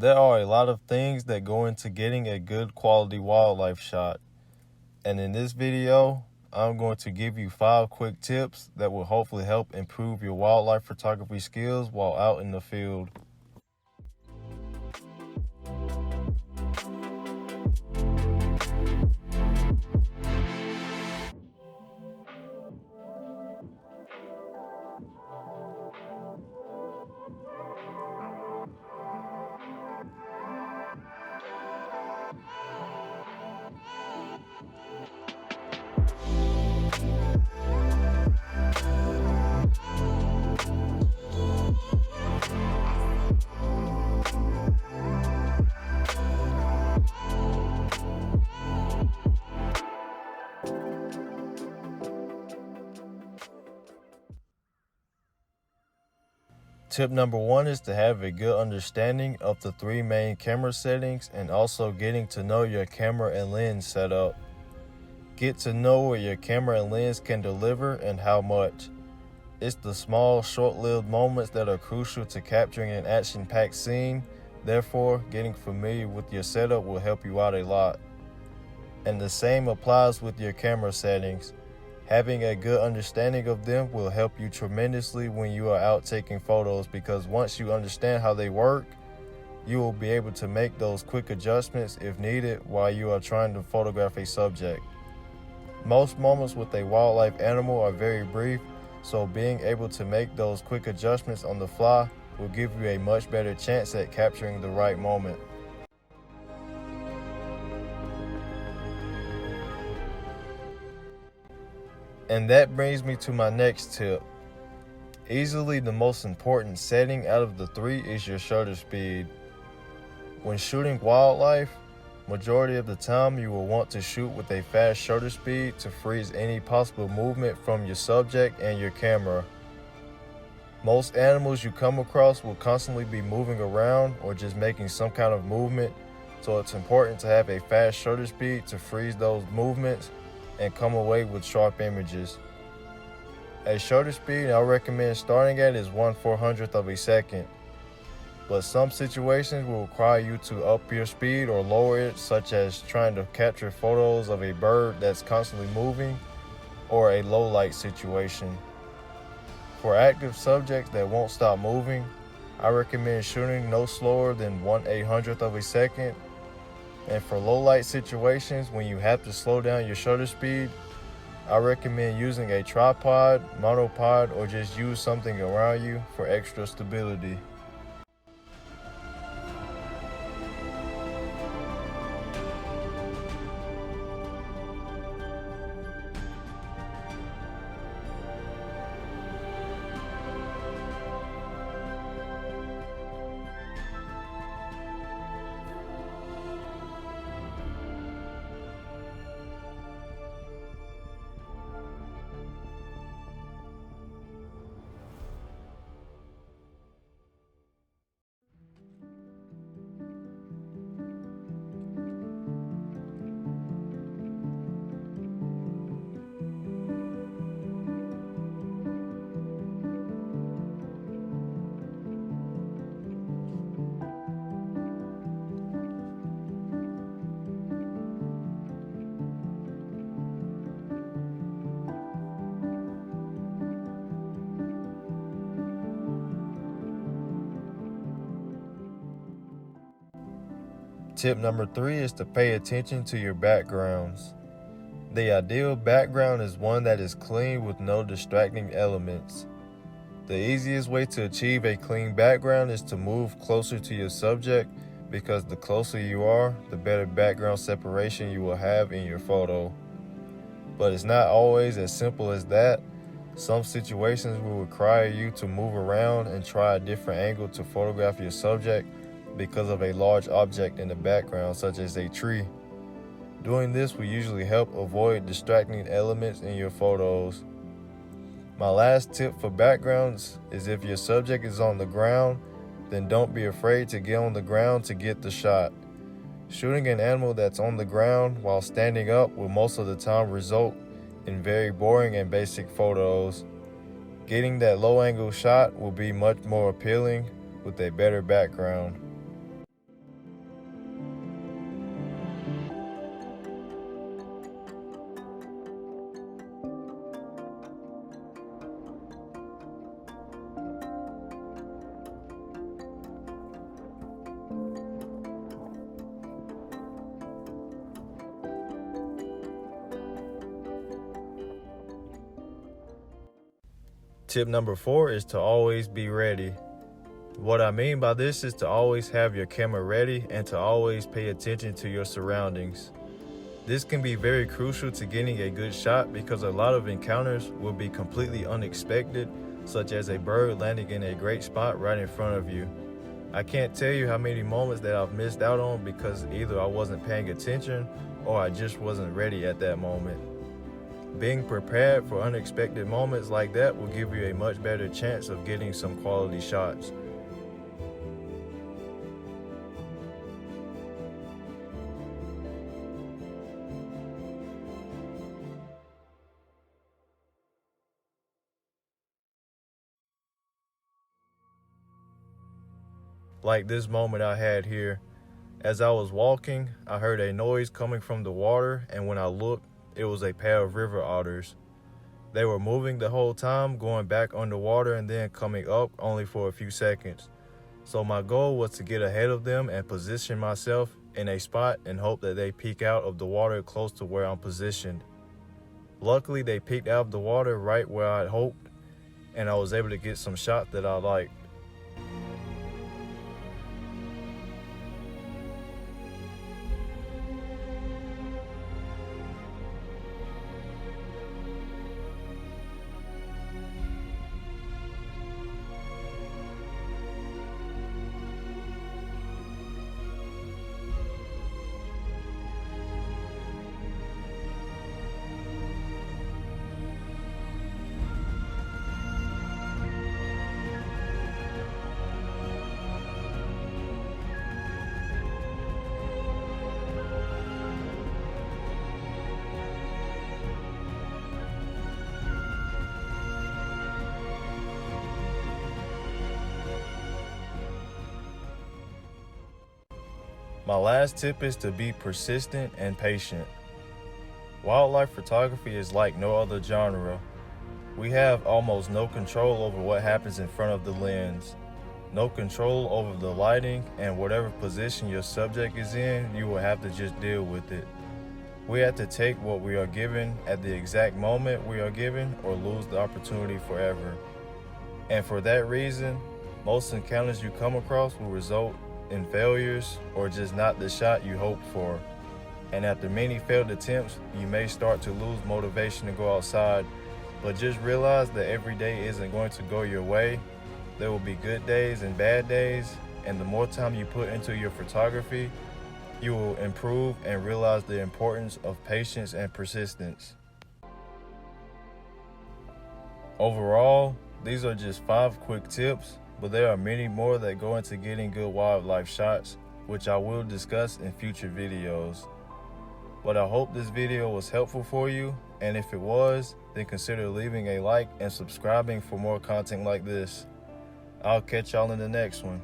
There are a lot of things that go into getting a good quality wildlife shot. And in this video, I'm going to give you 5 quick tips that will hopefully help improve your wildlife photography skills while out in the field. Tip number 1 is to have a good understanding of the 3 main camera settings and also getting to know your camera and lens setup. Get to know what your camera and lens can deliver and how much. It's the small, short-lived moments that are crucial to capturing an action-packed scene. Therefore, getting familiar with your setup will help you out a lot. And the same applies with your camera settings. Having a good understanding of them will help you tremendously when you are out taking photos, because once you understand how they work, you will be able to make those quick adjustments if needed while you are trying to photograph a subject. Most moments with a wildlife animal are very brief, so being able to make those quick adjustments on the fly will give you a much better chance at capturing the right moment. And that brings me to my next tip. Easily the most important setting out of the 3 is your shutter speed. When shooting wildlife, majority of the time you will want to shoot with a fast shutter speed to freeze any possible movement from your subject and your camera. Most animals you come across will constantly be moving around or just making some kind of movement, so it's important to have a fast shutter speed to freeze those movements and come away with sharp images. A shutter speed I recommend starting at is 1/400th of a second, but some situations will require you to up your speed or lower it, such as trying to capture photos of a bird that's constantly moving or a low light situation. For active subjects that won't stop moving, I recommend shooting no slower than 1/800th of a second. And for low light situations, when you have to slow down your shutter speed, I recommend using a tripod, monopod, or just use something around you for extra stability. Tip number 3 is to pay attention to your backgrounds. The ideal background is one that is clean with no distracting elements. The easiest way to achieve a clean background is to move closer to your subject, because the closer you are, the better background separation you will have in your photo. But it's not always as simple as that. Some situations will require you to move around and try a different angle to photograph your subject because of a large object in the background, such as a tree. Doing this will usually help avoid distracting elements in your photos. My last tip for backgrounds is, if your subject is on the ground, then don't be afraid to get on the ground to get the shot. Shooting an animal that's on the ground while standing up will most of the time result in very boring and basic photos. Getting that low angle shot will be much more appealing with a better background. Tip number 4 is to always be ready. What I mean by this is to always have your camera ready and to always pay attention to your surroundings. This can be very crucial to getting a good shot because a lot of encounters will be completely unexpected, such as a bird landing in a great spot right in front of you. I can't tell you how many moments that I've missed out on because either I wasn't paying attention or I just wasn't ready at that moment. Being prepared for unexpected moments like that will give you a much better chance of getting some quality shots. Like this moment I had here. As I was walking, I heard a noise coming from the water, and when I looked, it was a pair of river otters. They were moving the whole time, going back underwater and then coming up only for a few seconds. So my goal was to get ahead of them and position myself in a spot and hope that they peek out of the water close to where I'm positioned. Luckily, they peeked out of the water right where I'd hoped, and I was able to get some shots that I liked. My last tip is to be persistent and patient. Wildlife photography is like no other genre. We have almost no control over what happens in front of the lens, no control over the lighting, and whatever position your subject is in, you will have to just deal with it. We have to take what we are given at the exact moment we are given or lose the opportunity forever. And for that reason, most encounters you come across will result in failures or just not the shot you hoped for. And after many failed attempts, you may start to lose motivation to go outside, but just realize that every day isn't going to go your way. There will be good days and bad days, and the more time you put into your photography, you will improve and realize the importance of patience and persistence. Overall, these are just 5 quick tips, but there are many more that go into getting good wildlife shots, which I will discuss in future videos. But I hope this video was helpful for you, and if it was, then consider leaving a like and subscribing for more content like this. I'll catch y'all in the next one.